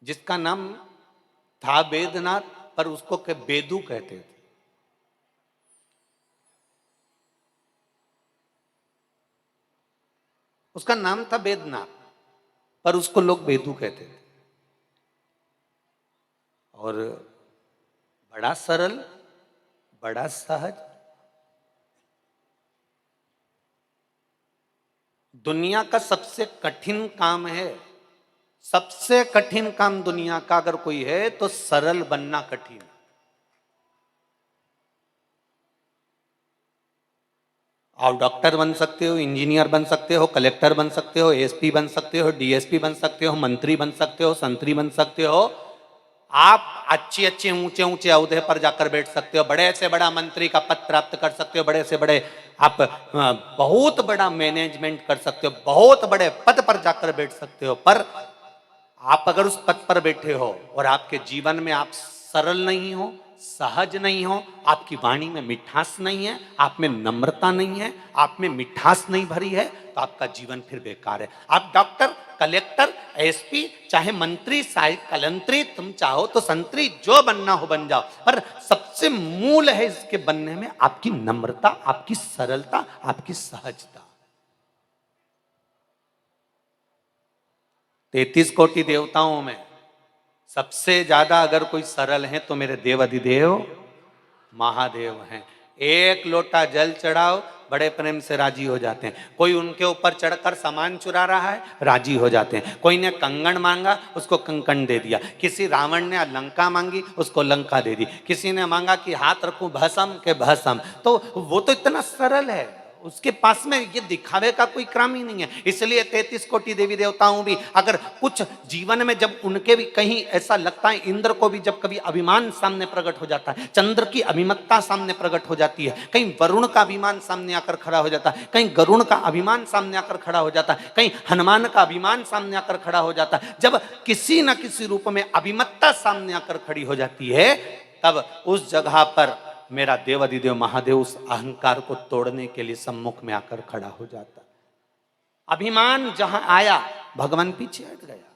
जिसका नाम था वेदनाथ, पर उसको बेदू कहते थे। उसका नाम था वेदनाथ, पर उसको लोग बेदू कहते थे। और बड़ा सरल, बड़ा सहज। दुनिया का सबसे कठिन काम है, सबसे कठिन काम दुनिया का अगर कोई है तो सरल बनना कठिन है। आप डॉक्टर बन सकते हो, इंजीनियर बन सकते हो, कलेक्टर बन सकते हो, एसपी बन सकते हो, डीएसपी बन सकते हो, मंत्री बन सकते हो, संतरी बन सकते हो। आप अच्छे अच्छे ऊंचे ऊंचे ओहदे पर जाकर बैठ सकते हो, बड़े से बड़ा मंत्री का पद प्राप्त कर सकते हो, बड़े से बड़े आप बहुत बड़ा मैनेजमेंट कर सकते हो, बहुत बड़े पद पर जाकर बैठ सकते हो। पर आप अगर उस पद पर बैठे हो और आपके जीवन में आप सरल नहीं हो, सहज नहीं हो, आपकी वाणी में मिठास नहीं है, आप में नम्रता नहीं है, आप में मिठास नहीं भरी है, तो आपका जीवन फिर बेकार है। आप डॉक्टर, कलेक्टर, एसपी, चाहे मंत्री, कलंत्री, तुम चाहो तो संतरी, जो बनना हो बन जाओ, पर सबसे मूल है इसके बनने में आपकी नम्रता, आपकी सरलता, आपकी सहजता। 33 कोटि देवताओं में सबसे ज्यादा अगर कोई सरल है तो मेरे देव अधिदेव महादेव हैं। एक लोटा जल चढ़ाओ, बड़े प्रेम से राजी हो जाते हैं। कोई उनके ऊपर चढ़कर सामान चुरा रहा है, राजी हो जाते हैं। कोई ने कंगन मांगा, उसको कंकण दे दिया। किसी रावण ने लंका मांगी, उसको लंका दे दी। किसी ने मांगा कि हाथ रखूं भस्म के भस्म, तो वो तो इतना सरल है, उसके पास में ये दिखावे का कोई क्रम ही नहीं है। इसलिए 33 कोटि देवी देवताओं भी अगर कुछ जीवन में जब उनके भी कहीं ऐसा लगता है, इंद्र को भी जब कभी अभिमान सामने प्रकट हो जाता है, चंद्र की अभिमत्ता सामने प्रकट हो जाती है, कहीं वरुण का अभिमान सामने आकर खड़ा हो जाता है, कहीं गरुण का अभिमान सामने आकर खड़ा हो जाता है, कहीं हनुमान का अभिमान सामने आकर खड़ा हो जाता है। जब किसी न किसी रूप में अभिमत्ता सामने आकर खड़ी हो जाती है, तब उस जगह पर मेरा देव अधिदेव महादेव उस अहंकार को तोड़ने के लिए सम्मुख में आकर खड़ा हो जाता। अभिमान जहां आया, भगवान पीछे हट गया।